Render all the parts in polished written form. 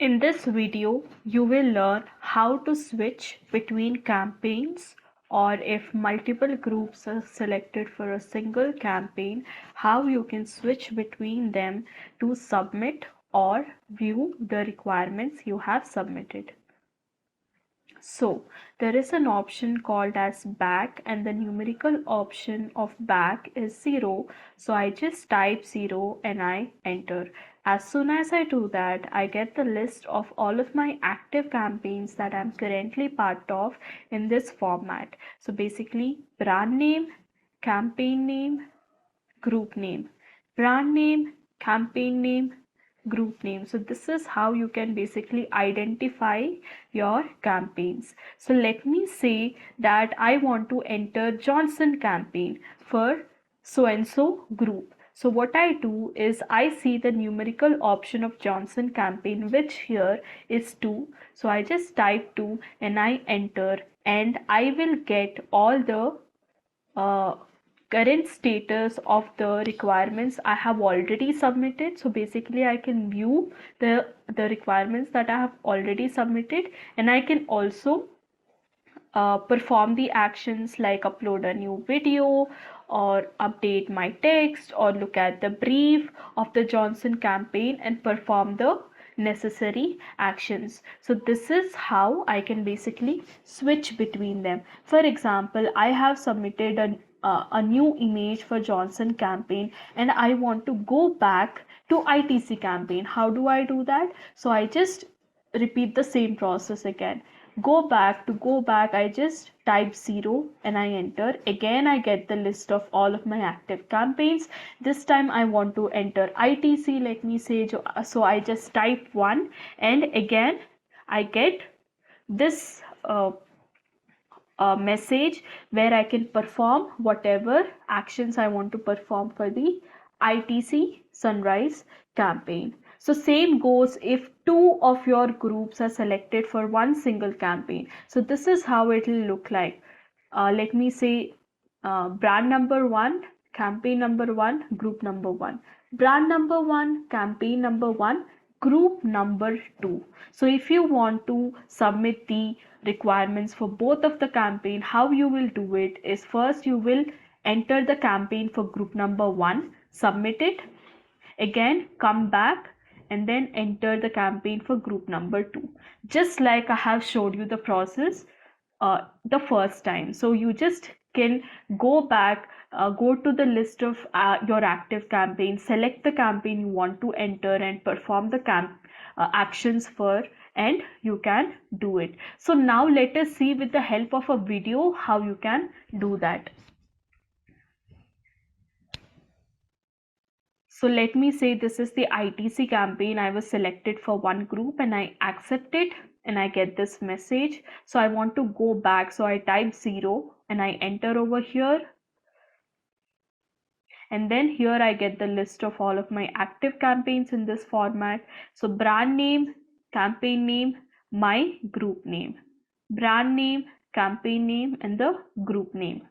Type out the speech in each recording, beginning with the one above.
In this video, you will learn how to switch between campaigns, or if multiple groups are selected for a single campaign, how you can switch between them to submit or view the requirements you have submitted. So there is an option called as back, and the numerical option of back is 0. So I just type 0 and I enter. As soon as I do that, I get the list of all of my active campaigns that I'm currently part of in this format. So basically, brand name, campaign name, group name, brand name, campaign name, group name. So this is how you can basically identify your campaigns. So let me say that I want to enter Johnson campaign for so and so group. So what I do is I see the numerical option of Johnson campaign, which here is 2. So I just type 2 and I enter, and I will get all the uh, current status of the requirements I have already submitted. So basically I can view the requirements that I have already submitted, and I can also perform the actions like upload a new video or update my text or look at the brief of the Johnson campaign and perform the necessary actions. So this is how I can basically switch between them. For example, I have submitted a new image for Johnson campaign and I want to go back to ITC campaign. How do I do that? So I just repeat the same process again. Go back, I just type 0 and I enter. Again, I get the list of all of my active campaigns. This time I want to enter ITC, let me say, so I just type 1, and again I get this message where I can perform whatever actions I want to perform for the ITC Sunrise campaign. So same goes if 2 of your groups are selected for one single campaign. So this is how it will look like. Let me say brand number 1, campaign number 1, group number 1. Brand number 1, campaign number 1, group number 2. So if you want to submit the requirements for both of the campaign, how you will do it is first you will enter the campaign for group number 1, submit it, again come back and then enter the campaign for group number 2, just like I have showed you the process the first time. So you just can go back, go to the list of your active campaign, select the campaign you want to enter and perform the actions for, and you can do it. So now let us see with the help of a video how you can do that. So let me say this is the ITC campaign. I was selected for one group and I accept it and I get this message. So I want to go back. So I type 0 and I enter over here. And then here I get the list of all of my active campaigns in this format. So brand name, campaign name, my group name, brand name, campaign name, and the group name.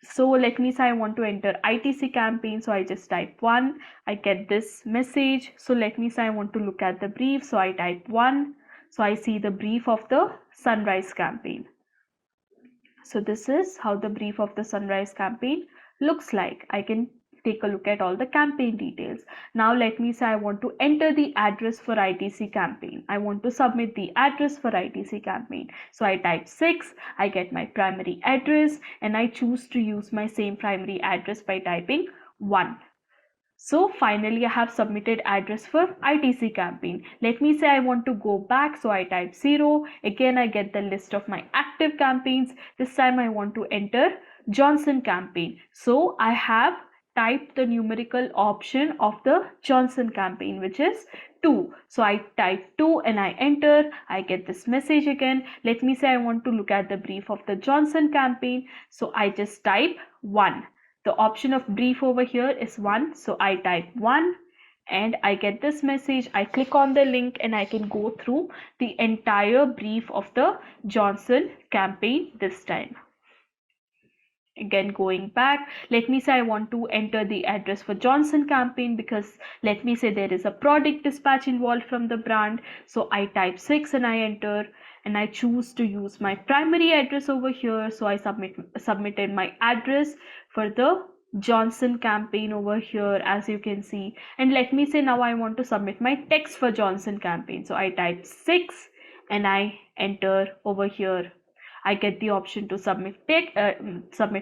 So let me say I want to enter ITC campaign. So I just type 1, I get this message. So let me say I want to look at the brief. So I type 1. So I see the brief of the Sunrise campaign. So this is how the brief of the Sunrise campaign looks like. I can take a look at all the campaign details. Now let me say I want to enter the address for ITC campaign. I want to submit the address for ITC campaign. So I type 6, I get my primary address and I choose to use my same primary address by typing 1. So finally I have submitted address for ITC campaign. Let me say I want to go back, so I type 0. Again I get the list of my active campaigns. This time I want to enter Johnson campaign. So I have typed the numerical option of the Johnson campaign, which is 2. So I type 2 and I enter. I get this message again. Let me say I want to look at the brief of the Johnson campaign. So I just type 1. The option of brief over here is 1. So I type 1 and I get this message. I click on the link and I can go through the entire brief of the Johnson campaign this time. Again, going back, let me say I want to enter the address for Johnson campaign, because let me say there is a product dispatch involved from the brand. So I type 6 and I enter, and I choose to use my primary address over here. So I submitted my address for the Johnson campaign over here, as you can see. And let me say now I want to submit my text for Johnson campaign. So I type 6 and I enter over here. I get the option to submit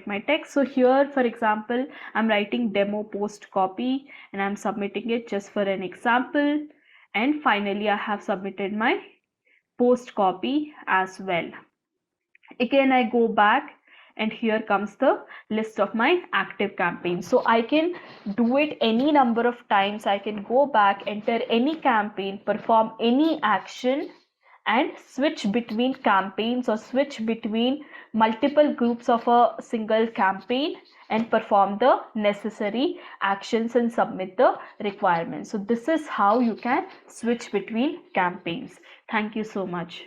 my text. So here, for example, I'm writing demo post copy and I'm submitting it just for an example. And finally, I have submitted my post copy as well. Again, I go back and here comes the list of my active campaigns. So I can do it any number of times. I can go back, enter any campaign, perform any action, and switch between campaigns or switch between multiple groups of a single campaign and perform the necessary actions and submit the requirements. So this is how you can switch between campaigns. Thank you so much.